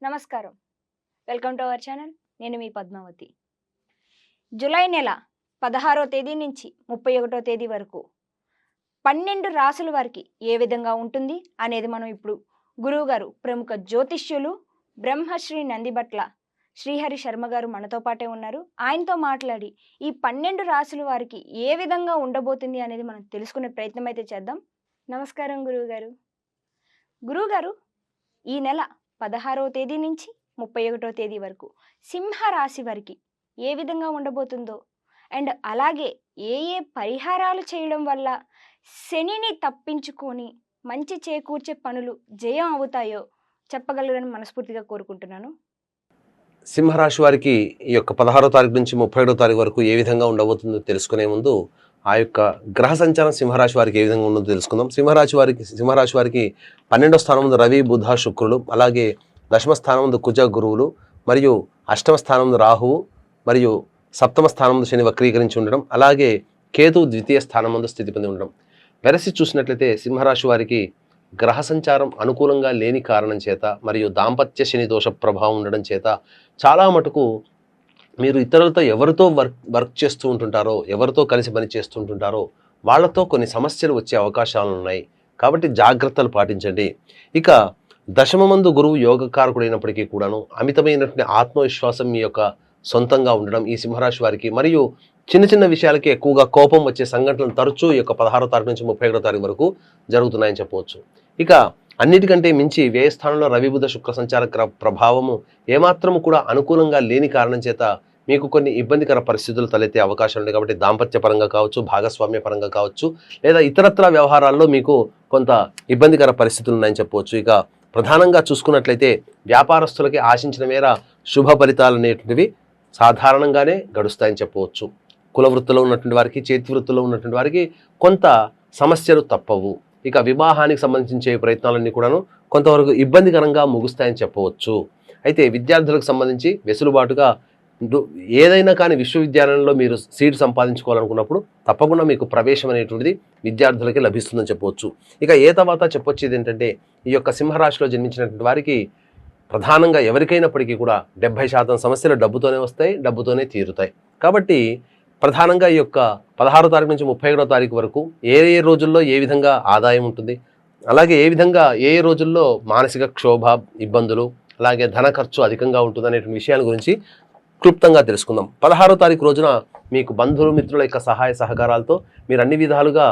నమస్కారం. Welcome to our channel. నేను మీ Padmavati. July నెల 16వ తేదీ నుంచి 31వ తేదీ వరకు 12 రాసుల వారికి ఏ విధంగా ఉంటుంది అనేది మనం ఇప్పుడు గురువుగారు ప్రముఖ జ్యోతిష్యులు బ్రహ్మశ్రీ నందిబట్ల శ్రీహరి శర్మ గారు మనతో పాటే ఉన్నారు. ఆయనతో మాట్లాడి ఈ 12 రాసుల వారికి ఏ విధంగా ఉండబోతుంది అనేది మనం తెలుసుకునే ప్రయత్నం అయితే చేద్దాం. నమస్కారం గురువుగారు. గురువుగారు, ఈ నెల 16వ తేదీ నుంచి 31వ తేదీ వరకు సింహరాశి వారికి ఏ విధంగా ఉండబోతుందో, అండ్ అలాగే ఏ ఏ పరిహారాలు చేయడం వల్ల శనిని తప్పించుకొని మంచి చేకూర్చే పనులు జయం అవుతాయో చెప్పగలరని మనస్ఫూర్తిగా కోరుకుంటున్నాను. సింహరాశి వారికి ఈ యొక్క 16వ తారీఖు నుంచి 31వ తారీఖు వరకు ఏ విధంగా ఉండబోతుందో తెలుసుకునే ముందు ఆ యొక్క గ్రహ సంచారం సింహరాశి వారికి ఏ విధంగా ఉందో తెలుసుకుందాం. సింహరాశి వారికి 12వ స్థానం ముందు రవి బుధ శుక్రులు, అలాగే దశమ స్థానం ముందు కుజ గురువులు, మరియు అష్టమ స్థానం ముందు రాహువు, మరియు సప్తమ స్థానం ముందు శని వక్రీకరించి ఉండడం, అలాగే కేతు ద్వితీయ స్థానం ముందు స్థితి పొంది ఉండడం. వెరసి చూసినట్లయితే సింహరాశి వారికి గ్రహ సంచారం అనుకూలంగా లేని కారణం చేత మరియు దాంపత్య శని దోష ప్రభావం ఉండడం చేత చాలా మటుకు మీరు ఇతరులతో ఎవరితో వర్క్ చేస్తూ ఉంటుంటారో, ఎవరితో కలిసి పని చేస్తుంటుంటారో వాళ్ళతో కొన్ని సమస్యలు వచ్చే అవకాశాలు ఉన్నాయి. కాబట్టి జాగ్రత్తలు పాటించండి. ఇక దశమమందు గురువు యోగకారకుడైనప్పటికీ కూడాను అమితమైనటువంటి ఆత్మవిశ్వాసం మీ యొక్క సొంతంగా ఉండడం ఈ సింహరాశి వారికి, మరియు చిన్న చిన్న విషయాలకి ఎక్కువగా కోపం వచ్చే సంఘటనలు తరచూ ఈ యొక్క 16వ తారీఖు నుంచి 31వ తారీఖు వరకు జరుగుతున్నాయని చెప్పవచ్చు. ఇక అన్నిటికంటే మించి వ్యయస్థానంలో రవి బుధ శుక్ర సంచార ప్రభావము ఏమాత్రము కూడా అనుకూలంగా లేని కారణం చేత మీకు కొన్ని ఇబ్బందికర పరిస్థితులు తలెత్తే అవకాశాలు ఉన్నాయి. కాబట్టి దాంపత్య పరంగా కావచ్చు, భాగస్వామ్య పరంగా కావచ్చు, లేదా ఇతరత్ర వ్యవహారాల్లో మీకు కొంత ఇబ్బందికర పరిస్థితులు ఉన్నాయని చెప్పవచ్చు. ఇక ప్రధానంగా చూసుకున్నట్లయితే వ్యాపారస్తులకి ఆశించిన మేర శుభ ఫలితాలు అనేటువంటివి సాధారణంగానే గడుస్తాయని చెప్పవచ్చు. కుల వృత్తిలో ఉన్నటువంటి వారికి, చేతి వృత్తిలో ఉన్నటువంటి వారికి కొంత సమస్యలు తప్పవు. ఇక వివాహానికి సంబంధించే ప్రయత్నాలన్నీ కూడాను కొంతవరకు ఇబ్బందికరంగా ముగుస్తాయని చెప్పవచ్చు. అయితే విద్యార్థులకు సంబంధించి వెసులుబాటుగా ఏదైనా కానీ విశ్వవిద్యాలయంలో మీరు సీట్ సంపాదించుకోవాలనుకున్నప్పుడు తప్పకుండా మీకు ప్రవేశం అనేటువంటిది విద్యార్థులకి లభిస్తుందని చెప్పవచ్చు. ఇక తర్వాత చెప్పొచ్చేది ఏంటంటే ఈ యొక్క సింహరాశిలో జన్మించినటువంటి వారికి ప్రధానంగా ఎవరికైనప్పటికీ కూడా 70% సమస్యలు డబ్బుతోనే వస్తాయి, డబ్బుతోనే తీరుతాయి. కాబట్టి ప్రధానంగా ఈ యొక్క 16వ తారీఖు నుంచి 31వ తారీఖు వరకు ఏ రోజుల్లో ఏ విధంగా ఆదాయం ఉంటుంది, అలాగే ఏ విధంగా ఏ రోజుల్లో మానసిక క్షోభ, ఇబ్బందులు, అలాగే ధన ఖర్చు అధికంగా ఉంటుంది అనేటువంటి విషయాల గురించి క్లుప్తంగా తెలుసుకుందాం. 16వ తారీఖు రోజున మీకు బంధువులు మిత్రుల యొక్క సహాయ సహకారాలతో మీరు అన్ని విధాలుగా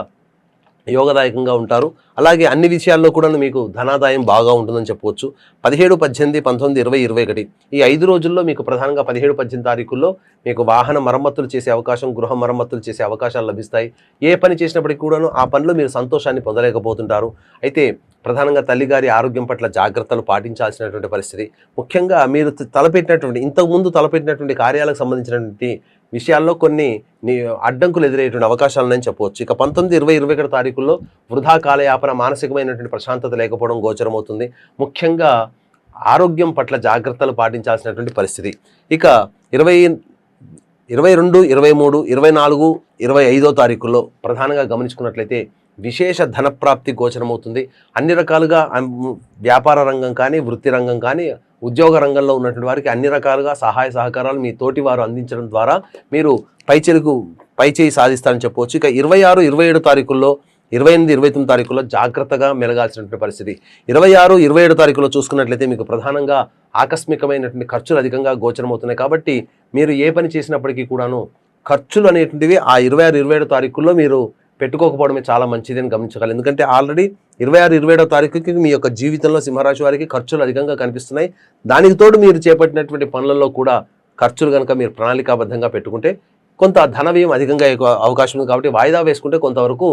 యోగదాయకంగా ఉంటారు. అలాగే అన్ని విషయాల్లో కూడా మీకు ధనాదాయం బాగా ఉంటుందని చెప్పవచ్చు. 17, 18, 19, 20, 21 ఈ 5 రోజుల్లో మీకు ప్రధానంగా 17, 18 తారీఖుల్లో మీకు వాహన మరమ్మతులు చేసే అవకాశం, గృహ మరమ్మతులు చేసే అవకాశాలు లభిస్తాయి. ఏ పని చేసినప్పటికీ కూడాను ఆ పనిలో మీరు సంతోషాన్ని పొందలేకపోతుంటారు. అయితే ప్రధానంగా తల్లిగారి ఆరోగ్యం పట్ల జాగ్రత్తలు పాటించాల్సినటువంటి పరిస్థితి. ముఖ్యంగా మీరు ఇంతకుముందు తలపెట్టినటువంటి కార్యాలకు సంబంధించినటువంటి విషయాల్లో కొన్ని అడ్డంకులు ఎదురయ్యేటువంటి అవకాశాలు ఉన్నాయని చెప్పవచ్చు. ఇక 19, 20, 21 తారీఖుల్లో వృధా కాలయాపన, మానసికమైనటువంటి ప్రశాంతత లేకపోవడం గోచరమవుతుంది. ముఖ్యంగా ఆరోగ్యం పట్ల జాగ్రత్తలు పాటించాల్సినటువంటి పరిస్థితి. ఇక 22, 23, 24, 25 తారీఖుల్లో ప్రధానంగా గమనించుకున్నట్లయితే విశేష ధనప్రాప్తి గోచరమవుతుంది. అన్ని రకాలుగా వ్యాపార రంగం కానీ, వృత్తి రంగం కానీ, ఉద్యోగ రంగంలో ఉన్నటువంటి వారికి అన్ని రకాలుగా సహాయ సహకారాలు మీ తోటి వారు అందించడం ద్వారా మీరు పైచేయి సాధిస్తారని చెప్పవచ్చు. ఇక 26, 27 తారీఖుల్లో, 28, 29 తారీఖుల్లో జాగ్రత్తగా మెలగాల్సినటువంటి పరిస్థితి. 26, 27 తారీఖులో చూసుకున్నట్లయితే మీకు ప్రధానంగా ఆకస్మికమైనటువంటి ఖర్చులు అధికంగా గోచరమవుతున్నాయి. కాబట్టి మీరు ఏ పని చేసినప్పటికీ కూడాను ఖర్చులు అనేటువంటివి ఆ 26, 27 తారీఖుల్లో మీరు పెట్టుకోకపోవడమే చాలా మంచిదని గమనించగలరు. ఎందుకంటే ఆల్రెడీ 26, 27 తారీఖుకి మీ యొక్క జీవితంలో సింహరాశి వారికి ఖర్చులు అధికంగా కనిపిస్తున్నాయి. దానికి తోడు మీరు చేపట్టినటువంటి పనులలో కూడా ఖర్చులు కనుక మీరు ప్రణాళికాబద్ధంగా పెట్టుకుంటే కొంత ధన వ్యయం అధికంగా అవకాశం ఉంది. కాబట్టి వాయిదా వేసుకుంటే కొంతవరకు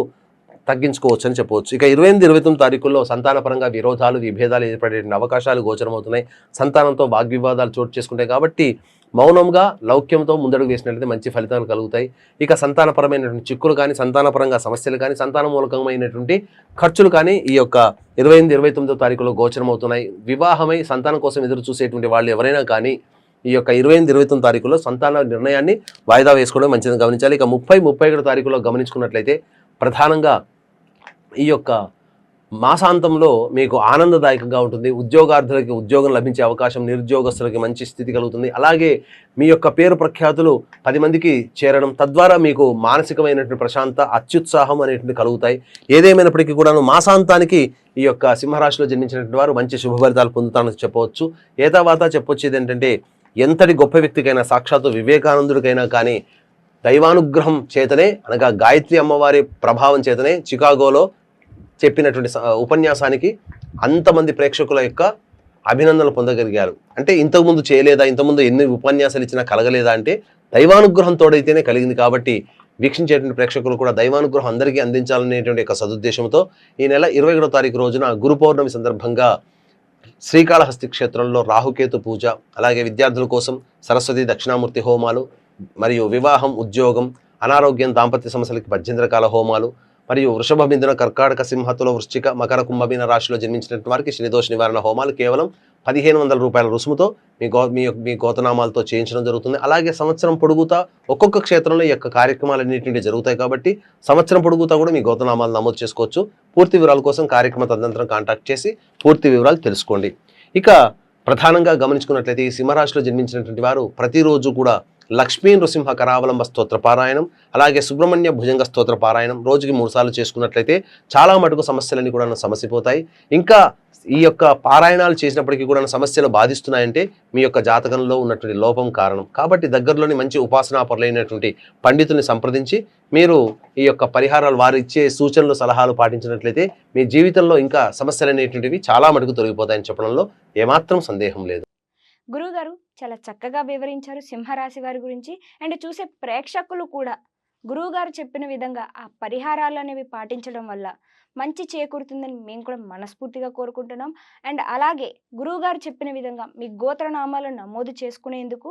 తగ్గించుకోవచ్చు అని చెప్పవచ్చు. ఇక 28, 29 తారీఖుల్లో సంతానపరంగా విరోధాలు, విభేదాలు ఏర్పడే అవకాశాలు గోచరమవుతున్నాయి. సంతానంతో వాగ్వివాదాలు చోటు చేసుకుంటాయి. కాబట్టి మౌనంగా లౌక్యంతో ముందడుగు వేసినట్లయితే మంచి ఫలితాలు కలుగుతాయి. ఇక సంతానపరమైనటువంటి చిక్కులు కానీ, సంతానపరంగా సమస్యలు కానీ, సంతాన మూలకమైనటువంటి ఖర్చులు కానీ ఈ యొక్క 28, 29 తారీఖులో గోచరమవుతున్నాయి. వివాహమై సంతానం కోసం ఎదురు చూసేటువంటి వాళ్ళు ఎవరైనా కానీ ఈ యొక్క 28, 29 తారీఖులో సంతాన నిర్ణయాన్ని వాయిదా వేసుకోవడం మంచిదని గమనించాలి. ఇక 30, 31 తారీఖులో గమనించుకున్నట్లయితే ప్రధానంగా ఈ యొక్క మాసాంతంలో మీకు ఆనందదాయకంగా ఉంటుంది. ఉద్యోగార్థులకి ఉద్యోగం లభించే అవకాశం, నిరుద్యోగస్తులకి మంచి స్థితి కలుగుతుంది. అలాగే మీ యొక్క పేరు ప్రఖ్యాతులు 10 మందికి చేరడం, తద్వారా మీకు మానసికమైనటువంటి ప్రశాంత, అత్యుత్సాహం అనేటువంటి కలుగుతాయి. ఏదేమైనప్పటికీ కూడాను మాసాంతానికి ఈ యొక్క సింహరాశిలో జన్మించినటువంటి వారు మంచి శుభ ఫలితాలు పొందుతారని చెప్పవచ్చు. ఏతావాత చెప్పొచ్చేది ఏంటంటే, ఎంతటి గొప్ప వ్యక్తికైనా, సాక్షాత్తు వివేకానందుడికైనా కానీ దైవానుగ్రహం చేతనే, అనగా గాయత్రి అమ్మవారి ప్రభావం చేతనే చికాగోలో చెప్పినటువంటి ఉపన్యాసానికి అంతమంది ప్రేక్షకుల యొక్క అభినందనలు పొందగలిగారు. అంటే ఇంతకుముందు చేయలేదా, ఇంతకుముందు ఎన్ని ఉపన్యాసాలు ఇచ్చినా కలగలేదా అంటే దైవానుగ్రహం తోడైతేనే కలిగింది. కాబట్టి వీక్షించేటువంటి ప్రేక్షకులు కూడా దైవానుగ్రహం అందరికీ అందించాలనేటువంటి యొక్క సదుద్దేశంతో ఈ నెల 21వ తారీఖు రోజున గురు పౌర్ణమి సందర్భంగా శ్రీకాళహస్తి క్షేత్రంలో రాహుకేతు పూజ, అలాగే విద్యార్థుల కోసం సరస్వతి దక్షిణామూర్తి హోమాలు, మరియు వివాహం, ఉద్యోగం, అనారోగ్యం, దాంపత్య సమస్యలకి 18 రకాల హోమాలు, మరియు వృషభ, మిథున, కర్కాటక, సింహ, తుల, వృశ్చిక, మకర, కుంభమీన రాశిలో జన్మించినటువంటి వారికి శనిదోష నివారణ హోమాలు కేవలం 1500 రూపాయల రుసుముతో మీ గోతనామాలతో చేయించడం జరుగుతుంది. అలాగే సంవత్సరం పొడుగుతా ఒక్కొక్క క్షేత్రంలో ఈ యొక్క కార్యక్రమాలన్నింటినీ జరుగుతాయి. కాబట్టి సంవత్సరం పొడుగుతా కూడా మీ గోతనామాలు నమోదు చేసుకోవచ్చు. పూర్తి వివరాల కోసం కార్యక్రమ తదనంతరం కాంటాక్ట్ చేసి పూర్తి వివరాలు తెలుసుకోండి. ఇక ప్రధానంగా గమనించుకున్నట్లయితే ఈ సింహరాశిలో జన్మించినటువంటి వారు ప్రతిరోజు కూడా లక్ష్మీ నృసింహ కరావలంబ స్తోత్ర పారాయణం, అలాగే సుబ్రహ్మణ్య భుజంగ స్తోత్ర పారాయణం రోజుకి 3 సార్లు చేసుకున్నట్లయితే చాలా మటుకు సమస్యలన్నీ కూడా సమసిపోతాయి. ఇంకా ఈ యొక్క పారాయణాలు చేసినప్పటికీ కూడా సమస్యలు బాధిస్తున్నాయంటే మీ యొక్క జాతకంలో ఉన్నటువంటి లోపం కారణం. కాబట్టి దగ్గరలోని మంచి ఉపాసనా పరులైనటువంటి పండితుల్ని సంప్రదించి మీరు ఈ యొక్క పరిహారాలు, వారు ఇచ్చే సూచనలు, సలహాలు పాటించినట్లయితే మీ జీవితంలో ఇంకా సమస్యలు అనేటువంటివి చాలా మటుకు తొలగిపోతాయని చెప్పడంలో ఏమాత్రం సందేహం లేదు. గురువుగారు చాలా చక్కగా వివరించారు సింహరాశి వారి గురించి. అండ్ చూసే ప్రేక్షకులు కూడా గురువుగారు చెప్పిన విధంగా ఆ పరిహారాలు అనేవి పాటించడం వల్ల మంచి చేకూరుతుందని మేము కూడా మనస్ఫూర్తిగా కోరుకుంటున్నాం. అండ్ అలాగే గురువుగారు చెప్పిన విధంగా మీ గోత్రనామాలను నమోదు చేసుకునేందుకు